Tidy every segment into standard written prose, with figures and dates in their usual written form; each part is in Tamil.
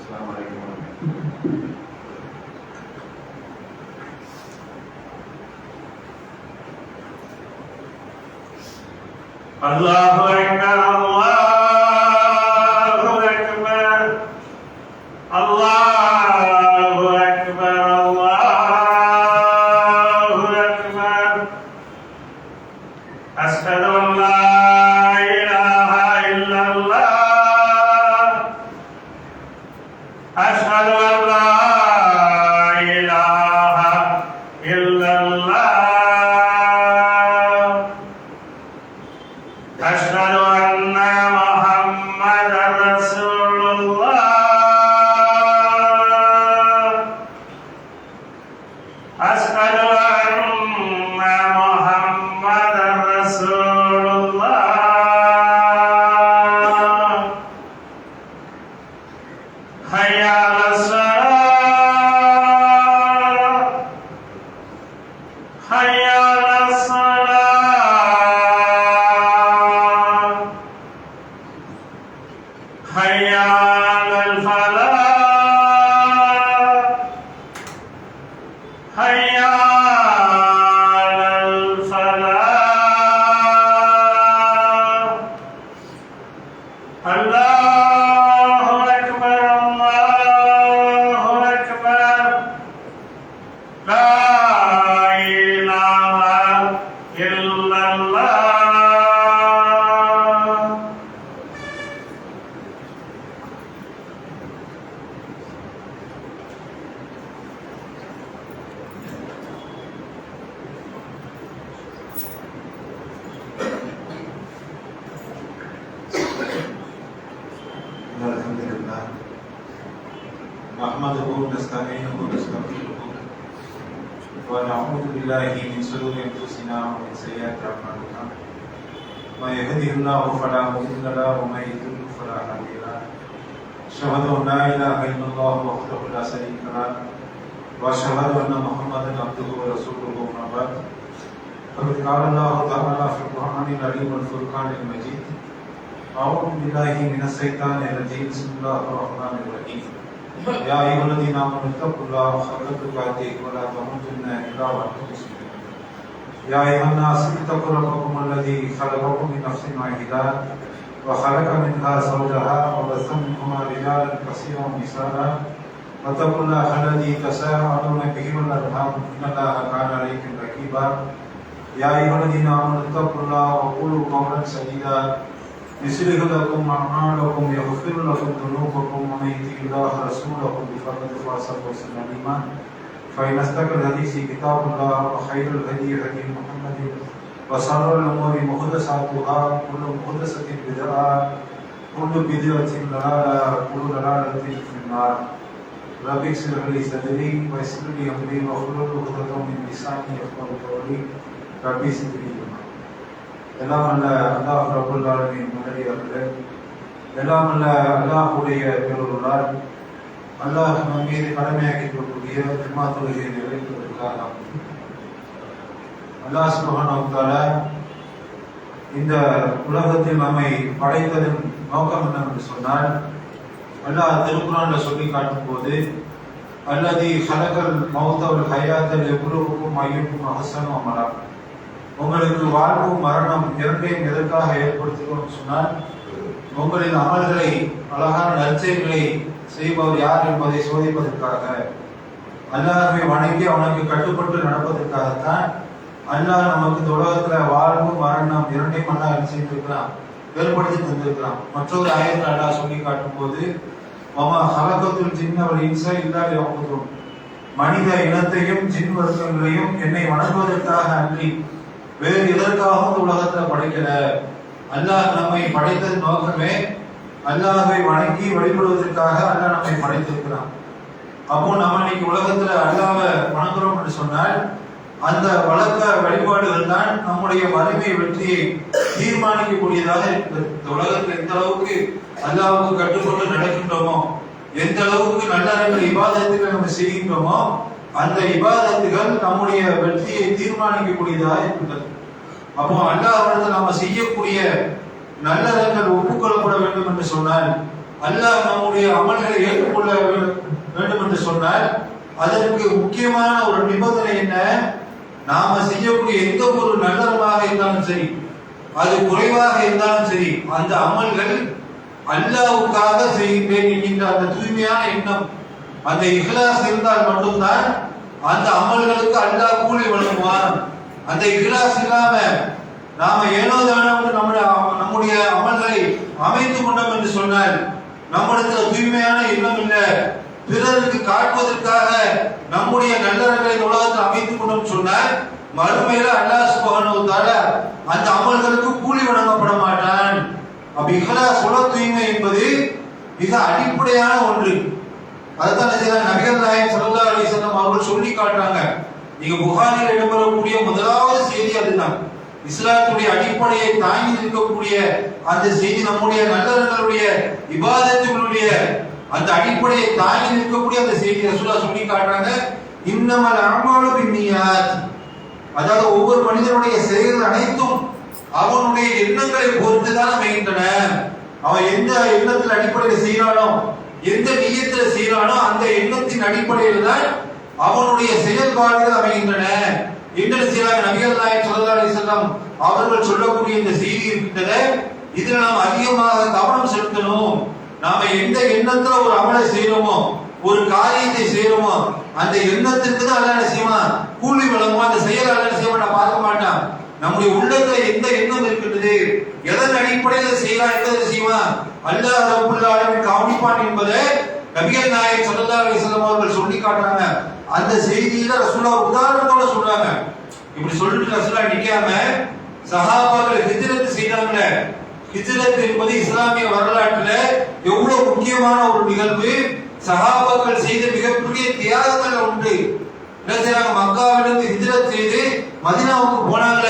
السلام عليكم ورحمة الله. الله أكبر الله أكبر الله أكبر الله أكبر أشهد أن لا إله إلا الله أشهد أن لا إله إلا الله أشهد أن محمدا رسول الله أشهد أن محمدا رسول الله حي على الصلاة حي على الصلاة حي على الفلاح حي على الفلاح الله أكبر الله أكبر لا إله إلا الله الحمد لله نحمده ونستعينه ونستغفره ونعوذ بالله من شرور انفسنا ومن سيئات اعمالنا من يهده الله فلا مضل له ومن يضلل فلا هادي له اشهد ان لا اله الا الله وحده لا شريك له واشهد ان محمدا عبده ورسوله اما بعد فقد قال الله تعالى في القران العظيم والفرقان المجيد أعوذ بالله من الشيطان الرجيم بسم الله الرحمن الرحيم يا أيها الذين آمنوا اتقوا الله حق تقاته ولا تموتن إلا وأنتم مسلمون يا أيها الناس اتقوا ربكم الذي خلقكم من نفس واحدة وخلق منها زوجها وبث منهما رجالا كثيرا ونساء واتقوا الله الذي تساءلون به والأرحام إن الله كان عليكم رقيبا يا أيها الذين آمنوا اتقوا الله وقولوا قولا سديدا يصلح لكم أعمالكم يغفر لكم ذنوبكم ومن يطع الله ورسوله فقد فاز فوزا عظيما فإن أصدق الحديث كتاب الله وخير الهدي هدي محمد وشر الأمور محدثاتها كل محدثة بدعة كل بدعة ضلالة كل ضلالة في النار رب اشرح لي صدري ويسر لي أمري واحلل عقدة من لساني يفقهوا قولي رب زدني علما எல்லாம் அல்ல அல்லாஹ் ரப்பல் ஆலமீன் நல்லடியார்களே, எல்லாம் அல்ல அல்லாஹ்வுடைய பெருளால் அல்லாஹ் நம் மீது கடமையாக்கியிருக்கக்கூடிய ஜும்மா தொழுகையை நிறைவேற்றுவதற்காக அல்லாஹ் சுப்ஹானஹு வ தஆலா இந்த உலகத்தில் நம்மை படைத்ததன் நோக்கம் என்னவென்று சொன்னால், அல்லாஹ் திருக்குர்ஆன்ல சொல்லி காட்டும் போது அல்லதி ஹலகல் மௌத வல் ஹயாத லியப்லுவக்கும் அய்யுக்கும் அஹ்ஸனு அமலா, உங்களுக்கு வாழ்வு மரணம் இரண்டையும் எதற்காக ஏற்படுத்துகிறோம் சொன்னால், உங்களின் அமல்களை அழகான நற்செயல்களை செய்பவர் யார் என்பதை சோதிப்பதற்காக, அல்லாஹ்வை வணங்கி அவனுக்கு கட்டுப்பட்டு நடப்பதற்காகத்தான் அல்லாஹ் நமக்கு இந்த உலகத்துல வாழ்வு மரணம் இரண்டையும் அல்லாஹ் என்ன செய்திருக்கிறான், ஏற்படுத்தி தந்திருக்கிறான். மற்றொரு ஆயத்தில் அல்லாஹ் சொல்லி காட்டும் போது வமா ஹலகத்துல் ஜின்ன வல் இன்ஸ இல்லா லியஅபுதுன், மனித இனத்தையும் ஜின் வர்க்கங்களையும் என்னை வணங்குவதற்காக அன்றி வேறு எதற்காகவும் உலகத்துல படைக்கல. அல்லாஹ் நம்மை படைத்தது நோக்கமே அல்லாஹ்வை வணங்கி வழிபடுவதற்காக அல்லாஹ் நம்மை படைத்திருக்கிறான். அப்போ நம்ம இன்னைக்கு உலகத்துல அல்லாஹ்வை வணங்குறோம் என்று சொன்னால், அந்த வழக்க வழிபாடுகள் தான் நம்முடைய மறுமை வெற்றியை தீர்மானிக்கக்கூடியதாக இருக்கிறது. இந்த உலகத்துல எந்த அளவுக்கு அல்லாஹ்வுக்கு கட்டுப்பட்டு நடக்கின்றோமோ, எந்த அளவுக்கு நல்ல இபாதத்துகளை நம்ம செய்கின்றோமோ, அந்த இபாதத்துகள் நம்முடைய வெற்றியை தீர்மானிக்கக்கூடியதாக இருக்கின்றது. அப்போ அல்லாஹ்விடத்தில் நம்ம செய்யக்கூடிய நல்லறங்கள் ஒப்புக்கொள்ளப்பட வேண்டும் என்று சொன்னால், அல்லாஹ் நம்முடைய அமல்களை ஏற்றுக்கொள்ள வேண்டும் என்று சொன்னால் அதற்கு முக்கியமான ஒரு நிபந்தனை என்ன? நாம செய்யக்கூடிய எந்த ஒரு நல்லறமாக இருந்தாலும் சரி, அது குறைவாக இருந்தாலும் சரி, அந்த அமல்கள் அல்லாஹ்வுக்காக செய்கிறேன் என்கின்ற அந்த தூய்மையான எண்ணம், அந்த இஹ்லாஸ் இருந்தால் மட்டும்தான் அந்த அமல்களுக்கு அல்லாஹ் கூலி வழங்குவான். அந்த இஹ்லாஸ் இல்லாம நாம ஏனோதான நம்முடைய அமல்களை அமைத்து கொண்டோம் என்று சொன்னால், நம்மிடத்துல தூய்மையான எண்ணம் இல்லை, பிறருக்கு காட்டுவதற்காக நம்முடைய நல்லறங்களை உலகத்தில் அமைத்துக் கொண்டோம் சொன்னால், மறுமையில அல்லாஹ் சுப்ஹானஹு வ தஆலா அந்த அமல்களுக்கு கூலி வழங்கப்பட மாட்டான். அப்ப இஹ்லாஸ் தூய்மை என்பது மிக அடிப்படையான ஒன்று. அதுதான் நபிகள் நாயகம் ஸல்லல்லாஹு அலைஹி வஸல்லம் அவர்கள் சொல்லி காட்டுறாங்க. நீங்க புகாரில் இடம்பெறக்கூடிய முதலாவது செய்தி அதுதான். இஸ்லாத்துடைய அடிப்படையை தாங்கி நிற்கக்கூடிய அந்த செய்தி, நம்முடைய நல்லவர்களுடைய இபாதத்துகளுடைய அந்த அடிப்படையை தாங்கி நிற்கக்கூடிய அந்த செய்தி ரசூலுல்லாஹ் சொல்லி காட்டுறாங்க. இன்னமல் அமாலு பின்னியாத், அதாவது ஒவ்வொரு மனிதனுடைய செயல்கள் அனைத்தும் அவனுடைய எண்ணங்களை பொறுத்துதான் அமைகின்றன. அவன் எந்த எண்ணத்தின் அடிப்படையில் செய்யறானோ, எந்த நியத்தில் செய்யறானோ அந்த எண்ணத்தின் அடிப்படையில் தான் அவனுடைய செயல்பாடுகள் அமைகின்றன என்று செய்யறாங்க. நபிகள் நாயகம் ஸல்லல்லாஹு அலைஹி வஸல்லம் அவர்கள் சொல்லக்கூடிய இந்த செய்தி இருக்கின்றன. இதுல நாம் அதிகமாக கவனம் செலுத்தணும். நாம எந்த எண்ணத்துல ஒரு அமலை செய்யறோமோ, ஒரு காரியத்தை செய்யறோமோ, அந்த எண்ணத்திற்கு தான் அல்லாஹ் செய்வான், கூலி வழங்குவான். அந்த செயல் அல்லாஹ் செய்வான், நான் பார்க்க மாட்டான். நம்முடைய உள்ளத்துல எந்த எண்ணம் இருக்கின்றது, எதன் அடிப்படையில் செய்யலாம் என்பதை செய்வான் அல்லாஹ் ரப்பல் ஆலமீன் கவனிப்பான் என்பதை நபிகள் நாயகம் ஸல்லல்லாஹு அலைஹி வஸல்லம் அவர்கள் சொல்லி காட்டுறாங்க. அந்த செய்தியில ரசூலுல்லாஹ் உதாரணத்தோட சொல்றாங்க. இப்படி சொல்லிட்டு ரசூலுல்லாஹ் நிக்காம சஹாபாக்கள் ஹிஜ்ரத் செய்தாங்க. ஹிஜ்ரத் என்பது இஸ்லாமிய வரலாற்றுல எவ்வளவு முக்கியமான ஒரு நிகழ்வு. சஹாபாக்கள் செய்த மிகப்பெரிய தியாகங்கள் உண்டு. என்ன செய்றாங்க? மக்காவிலிருந்து ஹிஜ்ரத் செய்து மதீனாவுக்கு போனாங்க.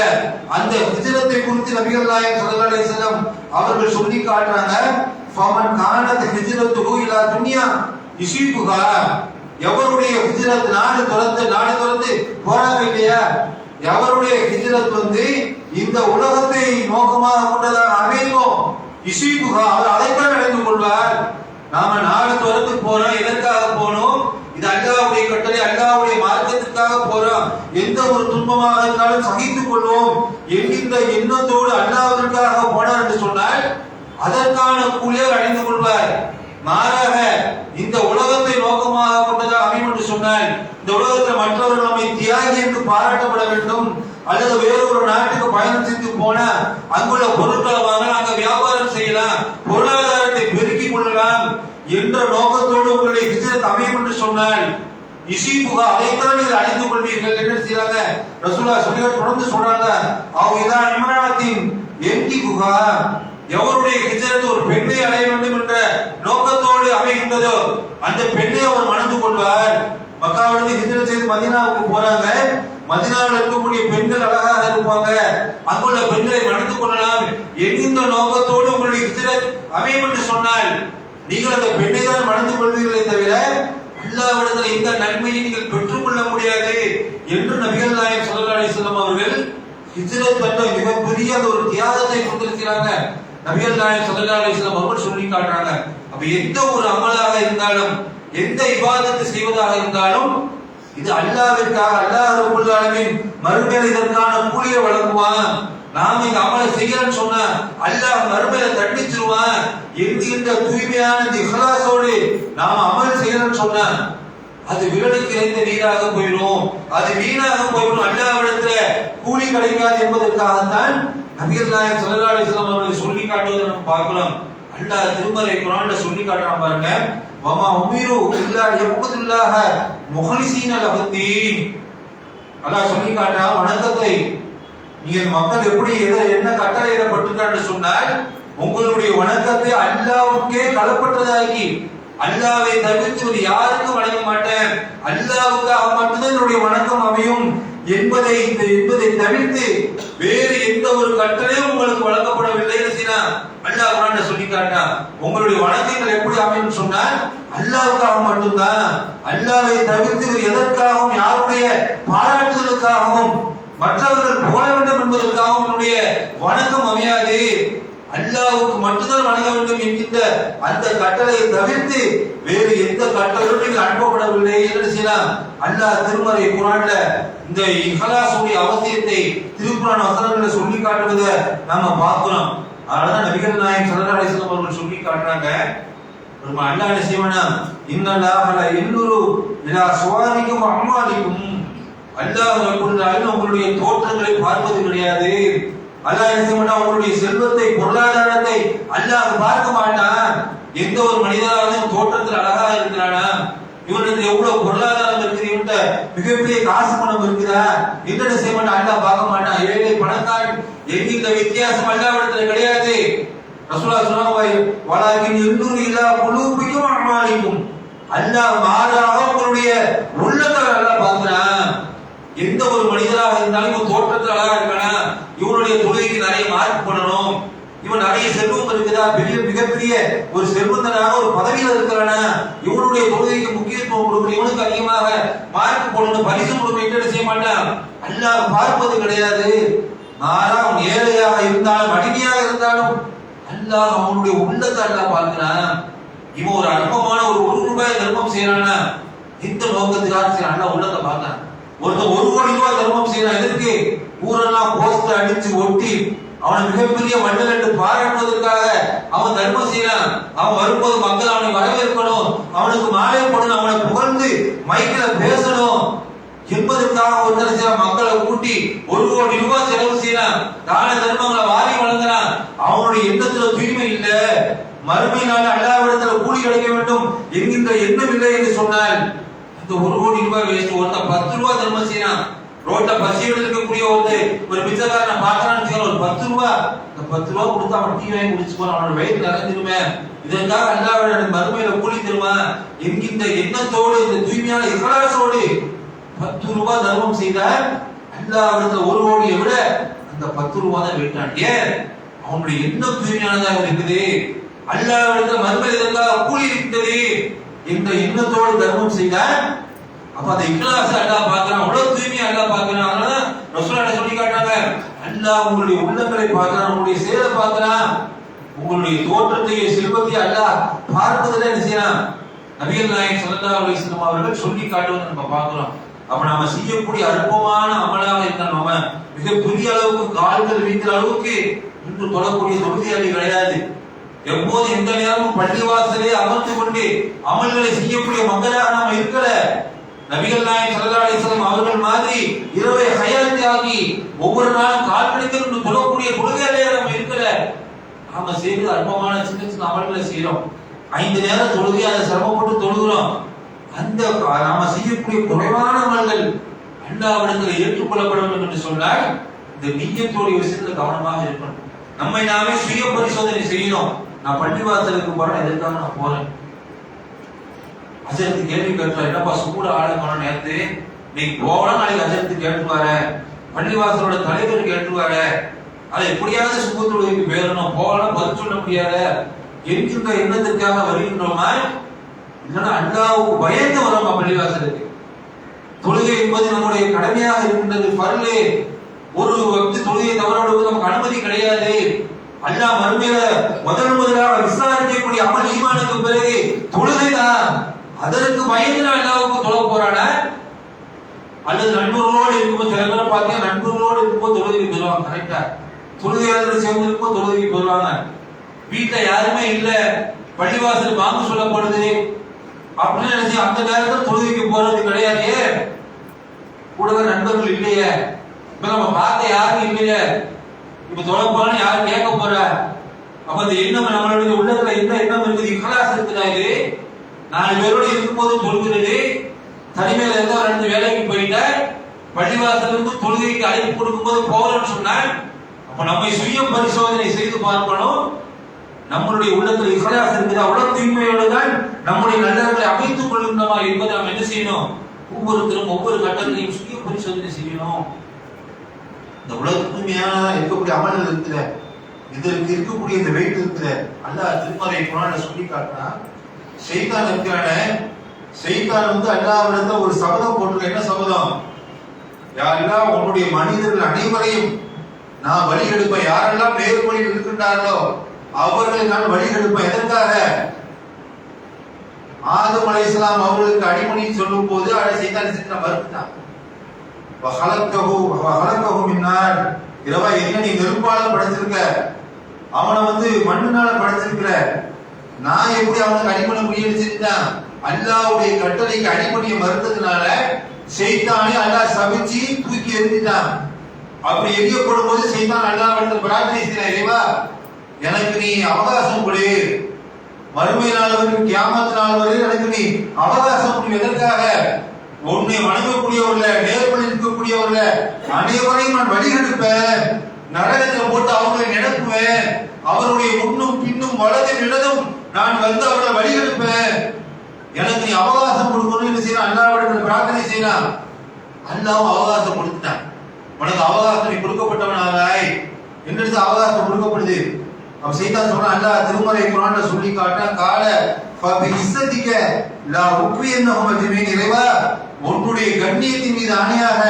அந்த ஹிஜ்ரத்தை குறித்து நபிகள் நாயகம் ஸல்லல்லாஹு அலைஹி வஸல்லம் அவர்கள் சொல்லி காட்டுறாங்க. ஃபமன் கானத் ஹிஜ்ரத்துஹு இலா துன்யா யுஸீபுஹா, எவருடைய ஹிஜ்ரத் நாடு துறந்து போறாங்க இல்லையா, எவருடைய ஹிஜ்ரத் இந்த உலகத்தை நோக்கமாக கொண்டதாக அமையுமோ, யுஸீபுஹா, அவர் அதைத்தான் அடைந்து கொள்வார். நாம நாடு துறந்து போறோம், எதற்காக போனோம்? இது அல்லாஹ்வுடைய கட்டளை, அல்லாஹ்வுடைய மார்க்கத்திற்காக போறோம். எந்த ஒரு துன்பமாக இருந்தாலும் சகித்துக் கொள்வோம் என்கின்ற எண்ணத்தோடு அல்லாஹ்விற்காக போனார் என்று சொன்னால் அதற்கான கூலியை அடைந்து கொள்வார். மாறாக இந்த உலகத்தை நோக்கமாக கொண்டதாக அமையும் என்று சொன்னால், இந்த உலகத்தில் மற்றவர்கள் நம்மை தியாகி என்று பாராட்டப்பட வேண்டும், அல்லது வேறொரு நாட்டுக்கு பயணம் செய்து போனா அங்குள்ள பொருட்களை வாங்கலாம், அங்க வியாபாரம் செய்யலாம், பொருளாதாரத்தை பெருக்கிக் கொள்ளலாம் என்ற நோக்கத்தோடு உங்களுடைய ஹிஜ்ரத் அமையும் என்று சொன்னால் யுஸீபுஹா, அதைத்தான் நீங்கள் அடைந்து கொள்வீர்கள் என்று செய்றாங்க. ரசூலுல்லாஹ் சொல்லி தொடர்ந்து சொல்றாங்க. அவ் இதா இம்ராத்தின் என்கிஹா, எவருடைய ஹிஜ்ரத் ஒரு பெண்ணை அடைய வேண்டும் என்ற நோக்கத்தோடு அமைகின்றதோ அந்த பெண்ணை அவர் மணந்து கொள்வார். மக்காவிலிருந்து ஹிஜ்ரத் செய்து மதீனாவுக்கு போறாங்க. மதீனாவில் இருக்கக்கூடிய பெண்கள் அழகாக இருப்பாங்க, அங்குள்ள பெண்களை மணந்து கொள்ளலாம் என்கின்ற நோக்கத்தோடு உங்களுடைய ஹிஜ்ரத் அமையும் என்று சொன்னால் நீங்கள் அந்த பெண்ணை தான் மணந்து கொள்வீர்களே தவிர அல்லாஹ்விடத்தில் இந்த நன்மையை நீங்கள் பெற்றுக்கொள்ள முடியாது என்று நபிகள் நாயகம் ஸல்லல்லாஹு அலைஹி வஸல்லம் அவர்கள் ஹிஜ்ரத் பண்ற மிகப்பெரிய ஒரு தியாகத்தை கொண்டிருக்கிறாங்க. நபிகள் நாயகம் ஸல்லல்லாஹு அலைஹி வஸல்லம் அவர்கள் சொல்லி காட்டுறாங்க. அப்ப எந்த ஒரு அமலாக இருந்தாலும், எந்த இபாதத்தை செய்வதாக இருந்தாலும், இது அல்லாஹ்விற்காக, அல்லாஹ் ரப்பல் ஆலமீன் மறுமையில் இதற்கான கூலியை வழங்குவான். நாம இந்த அமலை செய்யறோம்னு சொன்னா அல்லாஹ் மறுமையில தண்டிச்சிருவான் என்கின்ற தூய்மையான இஹ்லாஸோடு நாம அமல் செய்யறோம்னு சொன்னா அது விரலுக்கு இறைந்த நீராக போயிடும், அது வீணாக போயிடும், அல்லாஹ்விடத்துல கூலி கிடைக்காது என்பதற்காகத்தான் நபிகள் நாயகம் ஸல்லல்லாஹு அலைஹி வஸல்லம் அவர்கள் சொல்லி காட்டுவதை நம்ம பார்க்கலாம். அல்லாஹ் திருமறை குர்ஆன்ல சொல்லி காட்டுறான் பாருங்க. வமா உமிரு இல்லா யஅபுதுல்லாஹ முஹ்லிஸீன லஹுத்தீன், அல்லாஹ் சொல்லி காட்டுறான் வணக்கத்தை நீங்கள் மக்கள் எப்படி என்ன கட்டளையிடப்பட்டிருக்கான்னு சொன்னால் உங்களுடைய வணக்கத்தை அல்லாஹ்வுக்கே களப்பட்டதாக்கி, அல்லாஹ்வை தவிர்த்து யாருக்கும் வணங்க மாட்டேன், அல்லாஹ்வுக்காக மட்டும்தான் என்னுடைய வணக்கம் அமையும் என்பதை தவிர்த்து வேறு எந்த ஒரு கட்டளையும் உங்களுக்கு வழங்கப்படவில்லை. அல்லாஹ் குர்ஆன்ல சொல்லி காட்டான். உங்களுடைய வணக்கங்கள் எப்படி அமையும் சொன்னால் அல்லாஹ்வுக்காக மட்டும்தான், அல்லாஹ்வை தவிர்த்து எதற்காகவும் யாருடைய பாராட்டுதலுக்காகவும் மற்றவர்கள் போல வேண்டும் என்பதற்காகவும் என்னுடைய வணக்கம் அமையாது. அல்லாஹ்வுக்கு மட்டும்தான் மட்டும்தான் வணங்க வேண்டும் என்கின்ற அந்த கட்டளையை தவிர்த்து வேறு எந்த கட்டளையும் நீங்கள் அனுப்பப்படவில்லை என்று செய்யலாம். அல்லாஹ் திருமறை குர்ஆன்ல இந்த இஹ்லாஸுடைய அவசியத்தை திருக்குர்ஆன் வசனங்களை சொல்லி காட்டுவதை நாம பார்க்கிறோம். அதனால நபிகள் நாயகம் ஸல்லல்லாஹு அலைஹி வஸல்லம் அவர்கள் சொல்லி காட்டுறாங்க, ஒரு அல்லாஹ் என்ன செய்வானா, இன்னல்லாஹ லா யன்துரு இலா சுவாரிக்கும் அமாலிக்கும், அல்லாஹ் ரப்பல் ஆலமீன் உங்களுடைய தோற்றங்களை பார்ப்பது கிடையாது. அல்லாஹ் என்ன செய்வானா, உங்களுடைய செல்வத்தை பொருளாதாரத்தை அல்லாஹ் பார்க்க மாட்டான். எந்த ஒரு மனிதனாலும் தோற்றத்தில் அழகா இருக்கிறானா, இவனுக்கு எவ்வளவு பொருளாதாரம் இருக்குது, இவன்கிட்ட மிகப்பெரிய காசு பணம் இருக்குதா என்ன செய்ய மாட்டான், அல்லாஹ் பார்க்க மாட்டான். ஏழை பணக்காரன் என்கின்ற வித்தியாசம் அல்லாஹ்விடத்தில் கிடையாது. ரசூலுல்லாஹ் சொன்னாங்க, வலாகின் யன்துரு இலா குலூபிக்கும் அமாலிக்கும், அல்லாஹ் மாறாக உங்களுடைய உள்ளத்தை அல்லாஹ் பார்க்கிறான். எந்த ஒரு மனிதராக இருந்தாலும் இவன் தோற்றத்தில் அழகா இருக்கானா, இவனுடைய தொழிலுக்கு நிறைய மார்க் பண்ணணும், இவன் நிறைய செல்வம் இருக்குதா, மிகப்பெரிய ஒரு செல்வந்தனாக ஒரு பதவியில் இருக்கிறானா, இவனுடைய தொழுகைக்கு முக்கியத்துவம் கொடுக்கணும், இவனுக்கு அதிகமாக மார்க் போடணும், பரிசு கொடுக்கணும் என்று செய்ய மாட்டான். அல்லாஹ் பார்ப்பது கிடையாது. மாறா அவன் ஏழையாக இருந்தாலும் அடிமையாக இருந்தாலும் அல்லாஹ் அவனுடைய உள்ளத்தை அல்லாஹ் பார்க்கிறான். இவன் ஒரு அற்பமான ஒரு ரூபாய் தர்மம் செய்யறானா, இந்த நோக்கத்துக்காக செய்யறான், அல்லாஹ் உள்ளத்தை பார்க்கிறான். ஒருத்தர் 1 கோடி ரூபாய் தர்மம் செய்யறான், எதற்கு? ஊரெல்லாம் போஸ்டர் அடிச்சு ஒட்டி அவனை மிகப்பெரிய மண்டலட்டு பாராட்டுவதற்காக அவன் தர்மம் செய்யறான். அவன் வரும்போது மக்கள் அவனை வரவேற்கணும், அவனுக்கு மாலை போடணும், அவனை புகழ்ந்து மைக்கில் பேசணும் என்பதற்காக ஒரு சில மக்களை கூட்டி 1 கோடி ரூபாய் செலவு செய்யறான், தான தர்மங்களை வாரி வழங்குறான். அவனுடைய எண்ணத்துல தூய்மை இல்ல, மறுமை நாள் அல்லாஹ்விடத்துல கூலி கிடைக்க வேண்டும் என்கின்ற எண்ணம் இல்லை என்று சொன்னால், இந்த 1 கோடி ரூபாய் வேஸ்ட். ஒருத்தன் 10 ரூபாய் தர்மம் செய்யறான், ரோட்ல பசி எடுக்கக்கூடிய ஒரு பிச்சைக்காரனை பார்க்கறான்னு ஒரு 10 ரூபாய், இந்த 10 ரூபாய் கொடுத்து அவன் டீ வாங்கி குடிச்சு போறான், அவனோட வயிறு நிறைஞ்சிருமே, இதற்காக அல்லாஹ் மறுமையில கூலி தருவான் என்கின்ற எண்ணத்தோடு, இந்த தூய்மையான இஹ்லாஸோடு 10 ரூபாய் தர்மம் செய்தால் அல்லாஹ்விடத்துல 1 கோடியை விட அந்த 10 ரூபாய் தான் வெட்டான். ஏன்? அவனுடைய எண்ணம் தூய்மையானதாக இருக்குது, அல்லாஹ்விடத்துல மறுமையில இதற்காக கூலி இருக்கிறது என்ற எண்ணத்தோடு தர்மம் செய்தால் அப்ப அந்த இக்லாஸ் அல்லாஹ் பார்க்கறான், அவ்வளவு தூய்மையா அல்லாஹ் பார்க்கறான். அதனால ரசூலுல்லாஹ் சொல்லி காட்டுறாங்க, அல்லாஹ் உங்களுடைய உள்ளங்களை பார்க்கறான், உங்களுடைய செயலை பார்க்கறான், உங்களுடைய தோற்றத்தையும் செல்வத்தையும் அல்லாஹ் பார்ப்பதில் என்ன செய்யறான். நபிகள் நாயகம் ஸல்லல்லாஹு அலைஹி வஸல்லம் அவர்கள் சொல்லி காட்டுவதை நம்ம பார்க்கிறோம். அப்ப நாம செய்யக்கூடிய அற்பமான அமலாக இருந்தால் நம்ம மிகப்பெரிய அளவுக்கு கால்கள் வைக்கிற அளவுக்கு இன்று தொழக்கூடிய தொழுகையாளி கிடையாது. எப்போது எந்த நேரமும் பள்ளிவாசலே அமர்ந்து கொண்டு அமல்களை செய்யக்கூடிய மக்களாக நாம இருக்கல. நபிகள் நாயகம் ஸல்லல்லாஹு அலைஹி வஸல்லம் அவர்கள் மாதிரி இரவை ஹயாத்தாகி ஒவ்வொரு நாளும் கால் மணிக்கு தொழக்கூடிய தொழுகையாளியாக நம்ம இருக்கல. நாம செய்து அற்பமான சின்ன சின்ன அமல்களை செய்யறோம், 5 நேரம் தொழுகை அதை சிரமப்பட்டு தொழுகிறோம். அந்த நாம செய்யக்கூடிய குறைவான அமல்கள் அல்லாஹ்விடத்தில் ஏற்றுக்கொள்ளப்பட வேண்டும் என்று சொன்னால் இந்த நிய்யத்தோடைய விஷயத்துல கவனமாக இருக்கணும். நம்மை நாமே சுய பரிசோதனை செய்யணும். நான் பள்ளிவாசலுக்கு போறேன், எதற்காக நான் போறேன்? அஜரத்து கேள்வி கேட்கலாம், என்னப்பா சூட ஆளுமான நேரத்து நீங்க போகலாம், நாளைக்கு அஜரத்து கேட்டுவார, பள்ளிவாசலோட தலைவர் கேட்டுவார, அதை எப்படியாவது சுகத்தொழுகைக்கு பேரணும், போகலாம் பதில் சொல்ல முடியாத என்கின்ற எண்ணத்திற்காக வருகின்றோமா? இல்லைன்னா அல்லாஹ்வுக்கு பயந்து வரோமா பள்ளிவாசலுக்கு? தொழுகை என்பது நம்முடைய கடமையாக இருக்கின்றது, பர்லே. ஒரு வக்து தொழுகையை தவறவிடுவது நமக்கு அனுமதி கிடையாது. அல்லாஹ் மறுமையில முதலாக விசாரிக்கக்கூடிய அமல் ஈமானுக்கு பிறகு தொழுகைதான். அதற்கு பயந்து அல்லாஹ்வுக்கு தொழ போறானா? அல்லது நண்பர்களோடு இருக்கும்போது, சில பேரை பார்த்தீங்கன்னா நண்பர்களோடு இருக்கும்போது தொழுகைக்கு போயிடுவாங்க, கரெக்டா தொழுகையாளர்கள் சேர்ந்து இருக்கும்போது தொழுகைக்கு போயிடுவாங்க. வீட்டுல யாருமே இல்ல, பள்ளிவாசல் வாங்க சொல்லப்படுது அப்படின்னு நினைச்சு அந்த நேரத்தில் தொழுகைக்கு போறது கிடையாது. கூட நண்பர்கள் இல்லையே, இப்ப நம்ம பார்த்த யாரும் இல்லையே, இப்ப தொலை போறான்னு யாரும் கேட்க போற? அப்ப அந்த எண்ணம் நம்மளுடைய உள்ளத்துல என்ன எண்ணம் இருக்குது? இஹ்லாஸ் இருக்குதா? இது 4 பேரோட இருக்கும்போது தொழுகிறது, தனிமையில இருந்த 2 வேலைக்கு போயிட்ட பள்ளிவாசல் இருந்து தொழுகைக்கு அழைப்பு கொடுக்கும்போது போகிறோம்னு சொன்னால், அப்ப நம்மை சுய பரிசோதனை செய்து பார்க்கணும். நம்மளுடைய உள்ளத்துல இஹ்லாஸ் இருக்குதா? அவ்வளவு தூய்மையோடு தான் நம்முடைய நல்லவர்களை அமைத்துக் கொள்கின்றோமா என்பதை நாம் என்ன செய்யணும்? ஒவ்வொருத்தரும் ஒவ்வொரு கட்டத்திலையும் சுய பரிசோதனை செய்யணும். இந்த உலக தூய்மையான இருக்கக்கூடிய அமல்கள் இருக்குல்ல, இதற்கு இருக்கக்கூடிய இந்த வெயிட் இருக்குல்ல, அல்லாஹ் திருமறை குர்ஆன்ல சொல்லி காட்டுனா, ஷைத்தான் இருக்கானே, ஷைத்தான் அல்லாஹ்விடத்துல ஒரு சபதம் போட்டுருக்க. என்ன சபதம்? யா அல்லாஹ், உன்னுடைய மனிதர்கள் அனைவரையும் நான் வழி எடுப்பேன், யாரெல்லாம் நேர்வழியில் இருக்கின்றார்களோ அவர்களை நான் வழிகெடுப்பேன். எதற்காக? ஆதம் அலைஹிஸ்ஸலாம் அவர்களுக்கு அடிமணி சொல்லும் போது சைத்தான் செஞ்ச மறுத்தான். இரவா என்ன நீ நெருப்பால படைச்சிருக்க, அவனை மண்ணுனால படைச்சிருக்கிற, நான் எப்படி அவனுக்கு அடிமண முயற்சி செஞ்சான்? அல்லாஹ்வுடைய கட்டளைக்கு அடிமணியை மறுத்ததுனால சைத்தானை அல்லாஹ் சபிச்சு தூக்கி எறிஞ்சிட்டான். அப்படி எரியப்படும் போது சைத்தான் அல்லாஹ்விடத்தில் பிரார்த்தனை செய்யறான், இறைவா எனக்கு நீ அவகாசம் கொடு, மறுமை நாள் வரைக்கும் கியாமத் நாள் வரை எனக்கு நீ அவகாசம் கொடு. எதற்காக? உன்னை வணங்கக்கூடியவர்கள, நேர்வழி இருக்கக்கூடியவர்கள அனைவரையும் நான் வழிகெடுப்பேன், நரகத்தில் போட்டு அவர்களை நிரப்புவேன், அவருடைய முன்னும் பின்னும் வலதும் இடதும் நான் அவர்களை வழிகெடுப்பேன், எனக்கு நீ அவகாசம் கொடுக்கணும். என்ன செய்யறான்? அல்லாஹ்விடத்தில் பிரார்த்தனை செய்யறான். அல்லாஹ்வும் அவகாசம் கொடுத்துட்டான். உனக்கு அவகாசம் நீ கொடுக்கப்பட்டவனாய் என்று அவகாசம் கொடுக்கப்படுது. அப்ப சைத்தான் சொல்றான், அல்லாஹ் திருமறை குர்ஆன்ல சொல்லி காட்டான், கால ஃபபிஇஸ்ஸதிக லா உக்வியன்னஹும் அஜ்மீன். இறைவா உன்னுடைய கண்ணியத்தின் மீது ஆணையாக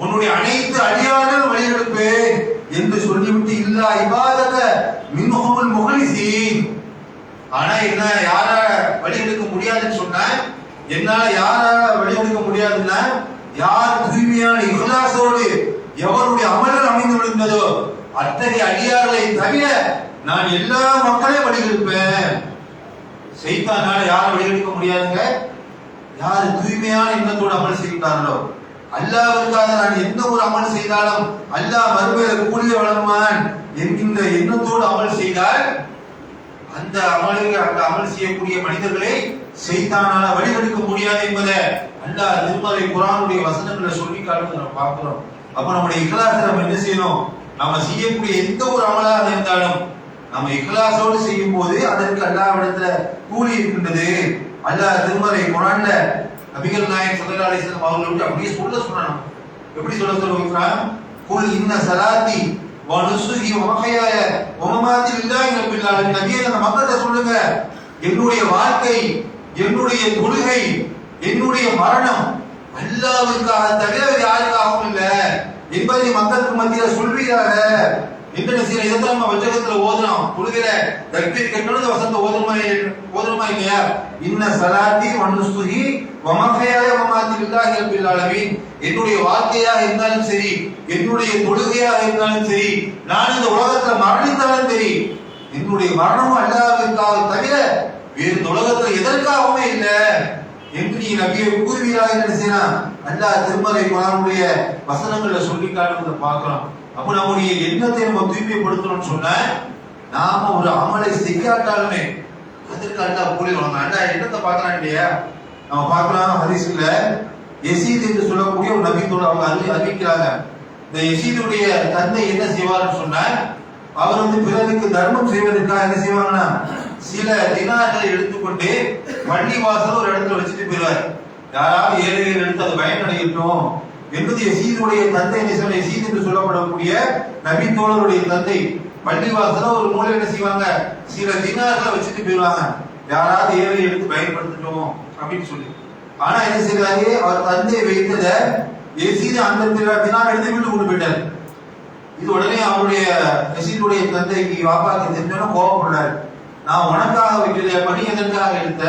உன்னுடைய அனைத்து அடியார்கள் வழிகெடுப்பேன் என்று சொல்லிவிட்டு இல்லா இபாதக மின்ஹுமுல் முஹ்லிஸீன். ஆனா என்ன, யார வழிகெடுக்க முடியாதுன்னு சொன்னா, என்னால யார வழிகெடுக்க முடியாதுன்னா, யார் தூய்மையான இஹ்லாஸோடு எவருடைய அமல்கள் அமைந்து விழுந்ததோ அத்தகைய அடியார்களை தவிர நான் எல்லா மக்களையும் வழிகெடுப்பேன். சைத்தானால யாரை வழிகெடுக்க முடியாதுங்க? யார் தூய்மையான எண்ணத்தோடு அமல் செய்கிறார்களோ, அல்லாஹ்வுக்காக நான் எந்த ஒரு அமல் செய்தாலும் அல்லாஹ் மறுமையில கூலியை வழங்குவான் என்கின்ற எண்ணத்தோடு அமல் செய்தால் அந்த அமல் செய்யக்கூடிய மனிதர்களை சைத்தானால வழிகெடுக்க முடியாது என்பதை அல்லாஹ் திருமறை குர்ஆனுடைய வசனங்களை சொல்லி காட்டுவதை நம்ம பார்க்கிறோம். அப்ப நம்முடைய இக்லாஸை நம்ம என்ன செய்யணும்? நம்ம செய்யக்கூடிய எந்த ஒரு அமலாக இருந்தாலும் நம்ம இக்லாஸோடு செய்யும் போது அதற்கு அல்லாஹ்விடத்துல கூலி இருக்கின்றது. அல்லாஹ் திருமறை குர்ஆன்ல நபிகள் நாயகம் ஸல்லல்லாஹு அலைஹி வஸல்லம் அவர்களுக்கு அப்படியே சொல்றான். எப்படி சொல்றான்? குல் இன்ன ஸலாத்தி வ நுஸுகி வ மஹ்யாய வ மமாத்தி லில்லாஹி ரப்பில் ஆலமீன். நபியே அந்த மக்கள்கிட்ட சொல்லுங்க, என்னுடைய வாழ்க்கை, என்னுடைய தொழுகை, என்னுடைய மரணம் அல்லாஹ்வுக்காக தவிர வேறு யாருக்காகவும் இல்லை என்பதை மக்களுக்கு மத்தியில் சொல்வீராக என்று சில இதைத்தான் நம்ம வஜகத்துல ஓதுறோம். தொழுகிற தக்பீர் கட்டணும் வசந்த ஓதுறோமா இல்லையா? இன்ன ஸலாத்தி வ நுஸுகி வ மஹ்யாய வ மமாத்தி லில்லாஹி ரப்பில் ஆலமீன். என்னுடைய வாழ்க்கையாக இருந்தாலும் சரி, என்னுடைய தொழுகையாக இருந்தாலும் சரி, நான் இந்த உலகத்துல மரணித்தாலும் சரி, என்னுடைய மரணமும் அல்லாஹ்வுக்காக தவிர வேறு உலகத்துல எதற்காகவுமே இல்லை என்று நீ நபியை கூறுவீராக என்று செய்யலாம். அல்லாஹ் திருமறை குர்ஆனுடைய வசனங்களை சொல்லி காட்டுவதை பார்க்கிறோம். அப்ப நம்முடைய எண்ணத்தை நம்ம தூய்மைப்படுத்தணும்னு சொன்ன, நாம ஒரு அமலை செய்யாட்டாலுமே அதற்கு அல்லாஹ் கூலி வழங்குறான். அல்லாஹ் எண்ணத்தை பார்க்கறான் இல்லையா? நம்ம பார்க்கலாம் ஹதீஸ்ல யசீத் என்று சொல்லக்கூடிய ஒரு நபித்தோடு அவங்க அறிவிக்கிறாங்க. இந்த யசீதுடைய தந்தை என்ன செய்வார்னு சொன்னா, அவர் பிறருக்கு தர்மம் செய்வதற்காக என்ன செய்வாங்கன்னா, சில தினார்களை எடுத்துக்கொண்டு வண்டி வாசல் ஒரு இடத்துல வச்சுட்டு போயிடுவார். யாராவது ஏழைகள் எடுத்து அதை பயனடையட்டும் என்பது யசீதுடைய தந்தை. யசீத் என்று சொல்லப்படக்கூடிய நபி தோழருடைய தந்தை பள்ளிவாசல ஒரு மூலை என்ன செய்வாங்க, சில தினார்களை வச்சுட்டு போயிடுவாங்க, யாராவது ஏழை எடுத்து பயன்படுத்தட்டும் அப்படின்னு சொல்லி. ஆனா என்ன செய்யறாரு, அவர் தந்தையை வைத்தத யசீது அந்த தினார் எடுத்து வீட்டு கொண்டு போயிட்டாரு. இது உடனே அவருடைய யசீதுடைய தந்தைக்கு வாப்பாக்கு தெரிஞ்சோன்னா கோபப்படுறாரு. நான் உனக்காக வைக்கலையா, பணி எதற்காக எடுத்த?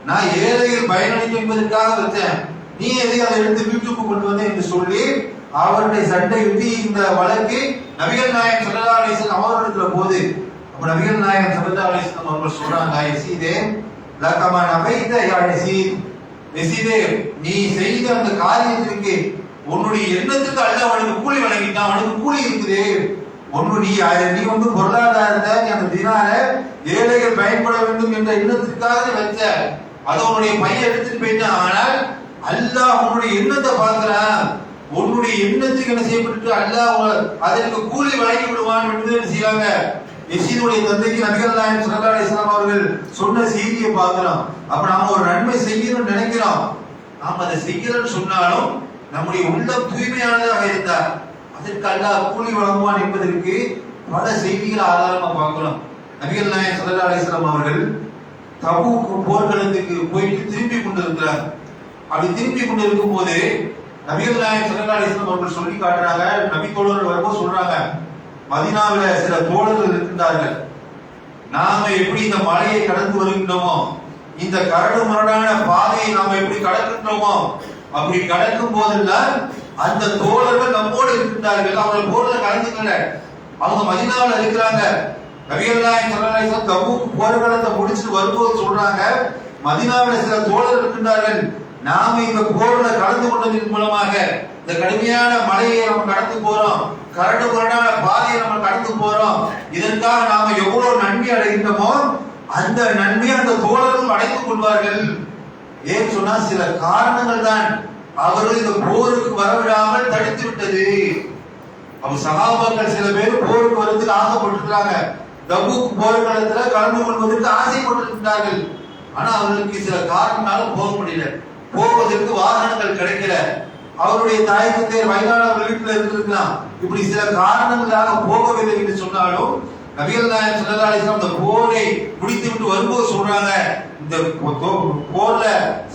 நான் ஏழைகள் பயனளிக்கும் என்பதற்காக வச்சேன், நீ எதை அதை எடுத்து வீட்டுக்கு கொண்டு வந்த என்று சொல்லி அவருடைய சண்டை விட்டு இந்த வழக்கு நபிகள் நாயகம் ஸல்லல்லாஹு அலைஹி வஸல்லம் அவர்களிடத்துல போகுது. அப்ப நபிகள் நாயகம் ஸல்லல்லாஹு அலைஹி வஸல்லம் அவர்கள் சொல்றாங்க, யசீதே லகமா நபைத யா யசீத், யசீதே நீ செய்த அந்த காரியத்திற்கு உன்னுடைய எண்ணத்துக்கு அல்லாஹ் உனக்கு கூலி வழங்கிட்டான், உனக்கு கூலி இருக்குது. நீ பொருளாதாரத்தை அந்த தினார ஏழைகள் பயன்பட வேண்டும் என்ற எண்ணத்திற்காக வச்ச, அதை உன்னுடைய பையன் எடுத்துட்டு போயிட்டான். ஆனால் அல்லாஹ் உன்னுடைய எண்ணத்தை பார்க்கிறான். உன்னுடைய எண்ணத்துக்கு என்ன செய்யப்பட்டு அல்லாஹ் அதற்கு கூலி வழங்கி விடுவான் என்று செய்வாங்க. யசீதுடைய தந்தைக்கு நபிகள் நாயகம் ஸல்லல்லாஹு அலைஹி வஸல்லம் அவர்கள் சொன்ன செய்தியை பார்க்கிறோம். அப்ப நாம ஒரு நன்மை செய்யணும்னு நினைக்கிறோம், நாம அதை செய்யணும்னு சொன்னாலும் நம்முடைய உள்ளம் தூய்மையானதாக இருந்தா அதற்கு அல்லாஹ் கூலி வழங்குவான் என்பதற்கு பல செய்திகள் ஆதாரமா பார்க்கிறோம். நபிகள் நாயகம் ஸல்லல்லாஹு அலைஹி வஸல்லம் அவர்கள் தபூக் போர்க்களத்துக்கு போயிட்டு திரும்பி கொண்டிருக்கிறார். அப்படி திரும்பி கொண்டிருக்கும் போது நபிகள் நாயகம் ஸல்லல்லாஹு அலைஹி வஸல்லம் அவர்கள் சொல்லி காட்டுறாங்க, நபி தோழர்கள் வரும்போது சொல்றாங்க, மதீனாவில சில தோழர்கள் இருக்கின்றார்கள், நாம எப்படி இந்த மலையை கடந்து வருகின்றோமோ, இந்த கரடு முரடான பாதையை நாம எப்படி கடக்கின்றோமோ, அப்படி கடக்கும் போதெல்லாம் அந்த தோழர்கள் நம்மோடு இருக்கின்றார்கள். அவங்க போர்ல கலந்துக்கல, அவங்க மதீனாவுல இருக்கிறாங்க. நபிகள் நாயகம் ஸல்லல்லாஹு அலைஹி வஸல்லம் தபூக் போர்க்களத்தை முடிச்சுட்டு வரும்போது சொல்றாங்க, மதீனாவுல சில தோழர்கள் இருக்கின்றார்கள். நாம இந்த போர்ல கலந்து கொண்டதன் மூலமாக இந்த கடுமையான மலையை நம்ம கடந்து போறோம், கரடு முரடான பாதையை நம்ம கடந்து போறோம். இதற்காக நாம எவ்வளவு நன்மை அடைகின்றோமோ அந்த நன்மையை அந்த தோழர்கள் அடைத்துக் கொள்வார்கள். ஏன் சொன்னா சில காரணங்கள் தான் அவர்கள் இந்த போருக்கு வரவிடாமல் தடுத்து விட்டது. அவங்க சகாபாக்கள் சில பேர் போருக்கு வருவதற்கு ஆசைப்பட்டிருக்கிறாங்க, தபூக் போர்க்களத்துல கலந்து கொள்வதற்கு ஆசைப்பட்டிருக்கிறார்கள். ஆனா அவர்களுக்கு சில காரணங்களால போக முடியல, போவதற்கு வாகனங்கள் கிடைக்கல, அவருடைய தாய் தந்தையர் வயதானவர் வீட்டில் இருந்திருக்கலாம். இப்படி சில காரணங்களாக போகவில்லை என்று சொன்னாலும் நபிகள் நாயகம் ஸல்லல்லாஹு அலைஹி வஸல்லம் இந்த போரை முடித்து விட்டு வரும்போது சொல்றாங்க, இந்த போர்ல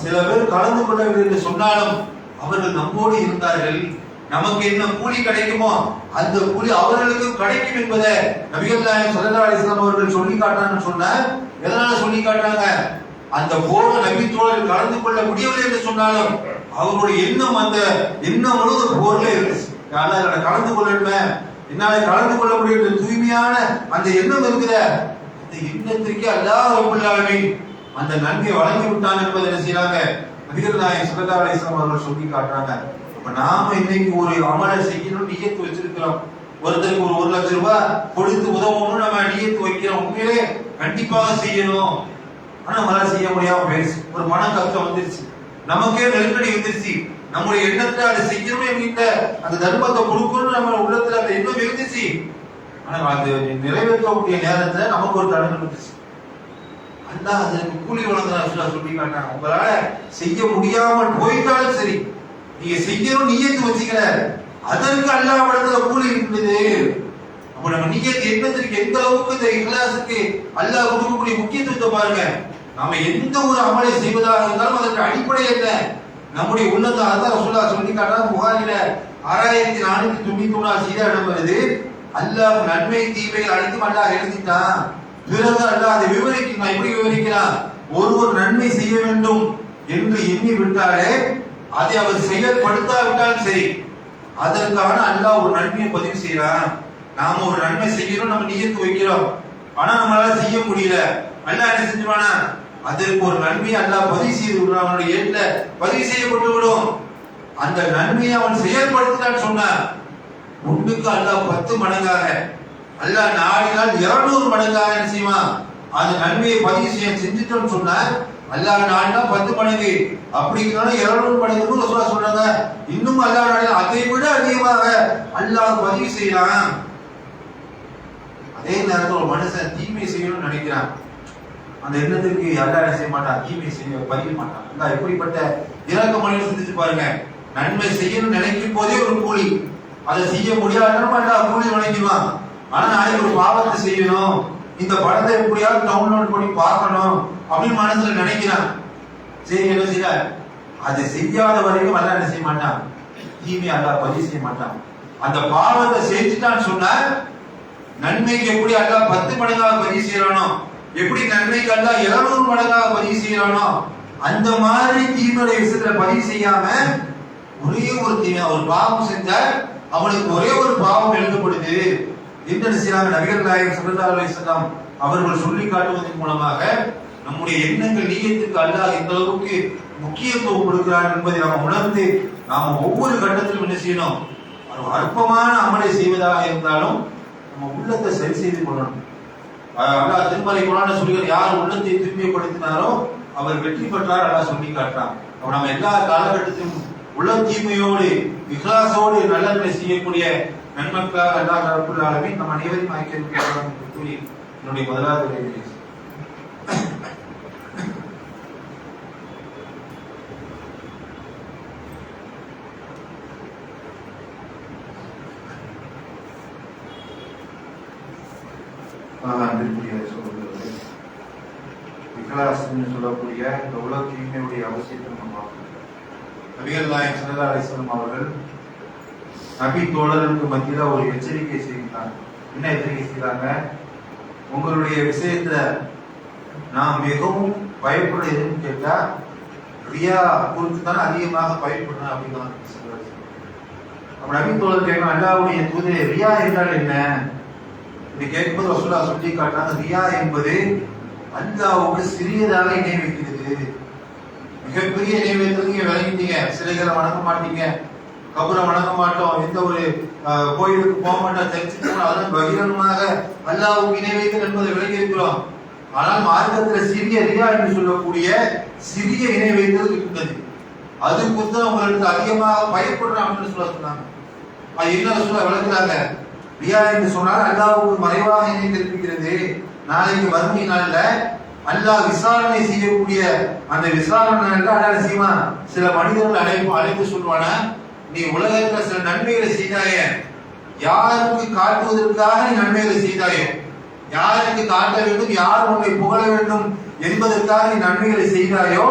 சில பேர் கலந்து கொள்ளவில்லை என்று சொன்னாலும் அவர்கள் நம்மோடு இருந்தார்கள். நமக்கு என்ன கூலி கிடைக்குமோ அந்த கூலி அவர்களுக்கும் கிடைக்கும் என்பதை நபிகள் நாயகம் ஸல்லல்லாஹு அலைஹி வஸல்லம் அவர்கள் சொல்லி காட்டான்னு சொன்ன. எதனால சொல்லி காட்டாங்க? அந்த போர்ல நபி தோழர்கள் கலந்து கொள்ள முடியவில்லை என்று சொன்னாலும் அவருடைய எண்ணம், அந்த எண்ணம் முழுவது போர்ல இருந்துச்சு. கலந்து கொள்ளணுமே, என்னால கலந்து கொள்ள முடியும் தூய்மையான அந்த எண்ணம் இருக்கிற அந்த எண்ணத்திற்கு அல்லாஹ் ரப்பல் ஆலமீன் அந்த நன்மையை வழங்கி விட்டான் என்பதை என்ன செய்யறாங்க, நபிகள் நாயகம் ஸல்லல்லாஹு அலைஹி வஸல்லம் அவர்கள் சொல்லி காட்டுறாங்க. அப்ப நாம இன்னைக்கு ஒரு அமலை செய்யணும் நியத்து வச்சிருக்கிறோம், ஒருத்தருக்கு ஒரு 1 லட்சம் ரூபாய் கொடுத்து உதவணும்னு நம்ம நியத்து வைக்கிறோம். உண்மையிலே கண்டிப்பாக செய்யணும். ஆனா நம்மளால செய்ய முடியாம போயிடுச்சு, ஒரு மன கஷ்டம் வந்துருச்சு, நமக்கே நெருக்கடி வந்துருச்சு, நம்முடைய எண்ணத்துல அதை செய்யணும் என்கின்ற அந்த தர்மத்தை கொடுக்கணும்னு நம்ம உள்ளத்துல அந்த எண்ணம் இருந்துச்சு. ஆனா அது நிறைவேற்றக்கூடிய நேரத்துல நமக்கு ஒரு தடை வந்துச்சு. அல்லாஹ் அதற்கு கூலி வழங்குறா சொல்லி காட்டாங்க. உங்களால செய்ய முடியாமல் போயிட்டாலும் சரி, நீங்க செய்யணும் நியத்து வச்சுக்கல, அதற்கு அல்லாஹ் வழங்குற கூலி இருக்குது. அப்ப நம்ம நியத்து எண்ணத்திற்கு எந்த அளவுக்கு இந்த இக்லாஸுக்கு அல்லாஹ் கொடுக்கக்கூடிய முக்கியத்துவத்தை பாருங்க. நாம எந்த ஒரு அமலை செய்வதாக இருந்தாலும் அதற்கு அடிப்படை என்ன, நம்முடைய உள்ளத்தை. அதான் ரசூலுல்லாஹ் சொல்லி காட்டுறாங்க, புகாரில 6493 சீரா இடம் வருது, அல்லாஹ் நன்மை தீமை அனைத்தும் அல்லாஹ் எழுதிட்டான். பிறகு அல்லாஹ் அதை விவரிக்கிறான். எப்படி விவரிக்கிறான்? ஒருவர் நன்மை செய்ய வேண்டும் என்று எண்ணி விட்டாலே அதை அவர் செயல்படுத்தாவிட்டாலும் சரி, அதற்கான அல்லாஹ் ஒரு நன்மையை பதிவு செய்யறான். நாம ஒரு நன்மை செய்யணும், நம்ம நியத்து வைக்கிறோம், ஆனா நம்மளால செய்ய முடியல, அல்லாஹ் என்ன செஞ்சுவானா, அதற்கு ஒரு நன்மையை அல்லாஹ் பதிவு செய்து விடுறான். அவனுடைய ஏட்ல பதிவு செய்யப்பட்டு விடும். அந்த நன்மையை அவன் செயல்படுத்தினான்னு சொன்ன ஒன்றுக்கு அல்லாஹ் 10 மடங்காக, அல்லாஹ் நாடினால் 200 மடங்காக என்ன செய்வான், அந்த நன்மையை பதிவு செஞ்சுட்டோம்னு சொன்ன அல்லாஹ் நாடினா 10 மடங்கு, அப்படிங்கிறனால 200 மடங்கு ரசூலுல்லாஹ் சொல்றாங்க. இன்னும் அல்லாஹ் நாடினா அதை விட அதிகமாக அல்லாஹ் பதிவு செய்யறான். அதே நேரத்தில் ஒரு மனுஷன் தீமை செய்யணும்னு நினைக்கிறான், அந்த எண்ணத்துக்கு அல்லாஹ் என்ன செய்ய மாட்டான், தீமை செய்ய பதிய மாட்டான். அல்லாஹ் எப்படிப்பட்ட இறக்க மனிதன் சிந்திச்சு பாருங்க. நன்மை செய்யணும்னு நினைக்கும் போதே ஒரு கூலி, அதை செய்ய முடியாதுன்னு அல்லாஹ் கூலி வழங்கிடுவான். ஆனா நாளைக்கு ஒரு பாவத்தை செய்யணும், இந்த படத்தை எப்படியாவது டவுன்லோட் பண்ணி பார்க்கணும் அப்படின்னு மனசுல நினைக்கிறான். சரி, என்ன செய்ய, அதை செய்யாத வரைக்கும் அல்லாஹ் என்ன செய்ய மாட்டான், தீமை அல்லாஹ் பதிவு செய்ய மாட்டான். அந்த பாவத்தை செஞ்சுட்டான்னு சொன்னா நன்மைக்கு எப்படி அல்லாஹ் 10 மடங்காக பதிவு செய்யறானோ, எப்படி நன்மைக்கு அல்லாஹ் 200 மடங்காக பதிவு செய்யறானோ, அந்த மாதிரி தீமையுடைய விஷயத்துல பதிவு செய்யாம ஒரே ஒரு தீமை, ஒரு பாவம் செஞ்சா அவனுக்கு ஒரே ஒரு பாவம் எழுதப்படுது என்று செய்யறாங்க. நபிகள் நாயகம் ஸல்லல்லாஹு அலைஹி வஸல்லம் அவர்கள் சொல்லி காட்டுவதன் மூலமாக நம்முடைய எண்ணங்கள் நியத்துக்கு அல்லாஹ் எந்த அளவுக்கு முக்கியத்துவம் கொடுக்கிறான் என்பதை நாம் உணர்ந்து நாம் ஒவ்வொரு கட்டத்திலும் என்ன செய்யணும், ஒரு அற்பமான அமலை செய்வதாக இருந்தாலும் நம்ம உள்ளத்தை சரி செய்து கொள்ளணும். அல்லாஹ் திருமறை குர்ஆன்ல சொல்கிறார், யார் உள்ளத்தை தூய்மைப்படுத்தினாரோ அவர் வெற்றி பெற்றார் அல்லாஹ் சொல்லி காட்டுறான். அப்ப நம்ம எல்லா காலகட்டத்திலும் உள்ள தீமையோடு இக்லாஸோடு நல்லதை செய்யக்கூடிய நன்மக்களாக அல்லாஹ் ரப்பல் ஆலமீன் நம் அனைவரையும் ஆக்கியிருக்கிறார் என்று கூறி என்னுடைய முதலாவது உரையை சொல்லக்கூடிய இந்த உலக தீமையுடைய அவசியத்தை நம்ம பார்க்கணும். நபிகள் நாயகம் ஸல்லல்லாஹு அலைஹி வஸல்லம் அவர்கள் நபி தோழர்களுக்கு மத்தியில ஒரு எச்சரிக்கை செய்கிறாங்க. என்ன எச்சரிக்கை செய்யறாங்க? உங்களுடைய விஷயத்துல நான் மிகவும் பயப்படுறது எதுன்னு கேட்டா ரியா குறித்து தானே அதிகமாக பயப்படுறேன் அப்படின்னு சொல்றாரு. அப்ப நபி தோழர் கேட்கணும், அல்லாஹ்வுடைய தூதரே ரியா என்றால் என்ன? இப்படி கேட்கும்போது ரசூலுல்லாஹ் சொல்லி காட்டினாங்க, ரியா என்பது அல்லாஹ்வுக்கு சிறியதாக இணை வைக்கிறது. மிகப்பெரிய இணை வைக்கிறது நீங்க விளங்கிட்டீங்க. சிலைகளை வணங்க மாட்டீங்க, கபரை வணங்க மாட்டோம், எந்த ஒரு கோயிலுக்கு போக மாட்டோம், தெரிஞ்சுட்டு அதெல்லாம் பகிரங்கமாக அல்லாஹ்வுக்கு இணை வைத்தல் என்பதை விளங்கி இருக்கிறோம். ஆனால் மார்க்கத்தில் சிறிய ரியா என்று சொல்லக்கூடிய சிறிய இணை வைத்தல் இருந்தது. அது குறித்து உங்களுக்கு அதிகமாக பயப்படுறோம் அப்படின்னு சொன்னாங்க. அது என்ன சொல்ல விளக்குறாங்க? ரியா என்று சொன்னால் அல்லாஹ்வுக்கு மறைவாக இணை கற்பிக்கிறது. நாளைக்கு வறுமை நாள்ல அல்லாஹ் விசாரணை செய்யக்கூடிய அந்த விசாரணை நாள்ல அல்லாஹ் செய்வான். சில மனிதர்கள் அழைத்து சொல்வான, நீ உலகத்துல சில நன்மைகளை செய்தாய, யாருக்கு காட்டுவதற்காக நீ நன்மைகளை செய்தாயோ, யாருக்கு காட்ட வேண்டும், யார் உன்னை புகழ வேண்டும் என்பதற்காக நீ நன்மைகளை செய்தாயோ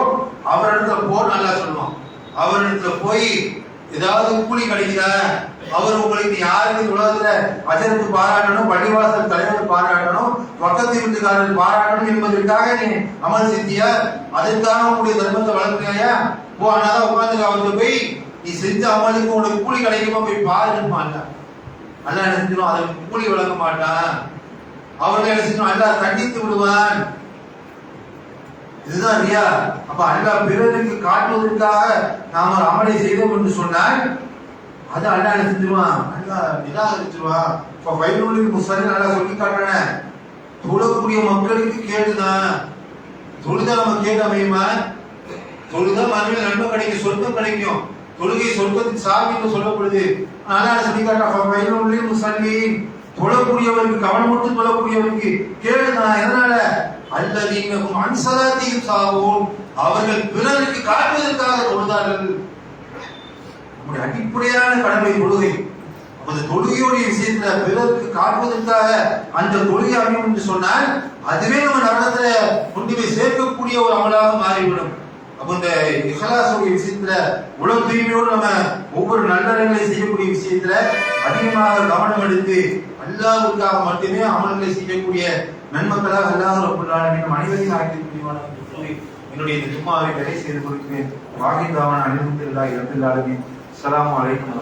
அவரிடத்துல போய் நல்லா சொல்லுவான். அவரிடத்துல போய் ஏதாவது கூலி கிடைக்குதா, அவர் உங்களுக்கு யாருக்கு உலகத்துல அஜருக்கு பாராட்டணும், பள்ளிவாசல் தலைவர் பாராட்டணும், பக்கத்து வீட்டுக்காரர் பாராட்டணும் என்பதற்காக நீ அமல் செஞ்சியா, அதற்காக உங்களுடைய தர்மத்தை வளர்க்கிறாயா, போ ஆனாதான் உட்கார்ந்து அவருக்கு போய் நீ செஞ்ச அமலுக்கு உனக்கு கூலி கிடைக்குமா போய் பாருமா. அல்ல என்ன செஞ்சிடும், அதற்கு கூலி வழங்க மாட்டான். அவர்கள் என்ன செய்யணும், அல்லாஹ் கண்டித்து விடுவான். இதுதான் ரியா. அப்ப அல்லாஹ் பிறருக்கு காட்டுவதற்காக நாம் ஒரு அமலை செய்தோம் என்று சொன்னால் அது அல்லாஹ் என்ன செஞ்சிருவான், அல்லாஹ் நிராகரிச்சிருவான். இப்ப பைபிளில் முஸ்லிம் அல்லாஹ் சொல்லி காட்டுறானே, தொழக்கூடிய மக்களுக்கு கேடுதான். தொழுதா நம்ம கேட்டு அமையுமா? தொழுதா மறுபடியும் நன்மை கிடைக்கும், சொர்க்கம் கிடைக்கும். தொழுகை சொர்க்கத்தின் சாவி என்று சொல்லப்படுது. அல்லாஹ் சொல்லி காட்டுறான், பைபிளில் முஸ்லிம் தொழக்கூடியவருக்கு, கவனம் மட்டும் தொழக்கூடியவருக்கு கேடுதான். எதனால? அல்லதீனஹும் அன் ஸலாத்திஹிம் சாஹூன், அவர்கள் பிறருக்கு காட்டுவதற்காக தொழுதார்கள். நம்முடைய அடிப்படையான கடமை தொழுகை. அந்த தொழுகையுடைய விஷயத்துல பிறருக்கு காட்டுவதற்காக அந்த தொழுகை அமையும் என்று சொன்னால் அதுவே நம்ம நரகத்துல கொண்டு போய் சேர்க்கக்கூடிய ஒரு அமலாக மாறிவிடும். அப்ப இந்த இஹ்லாஸுடைய விஷயத்துல உலக தூய்மையோடு நம்ம ஒவ்வொரு நல்லறங்களை செய்யக்கூடிய விஷயத்துல அதிகமாக கவனம் எடுத்து அல்லாஹ்வுக்காக மட்டுமே அமல்களை செய்யக்கூடிய நன்மக்களாக அல்லாஹ் ரப்பல் ஆலமீன் அனைவரையும் ஆக்கி புரிவானாக சொல்லி என்னுடைய இந்த ஜும்மாவை நிறைவு செய்து கொடுக்கிறேன். வாஹிதாவான அல்ஹம்துலில்லாஹி ரப்பில் ஆலமீன். அஸ்ஸலாமு அலைக்கும்.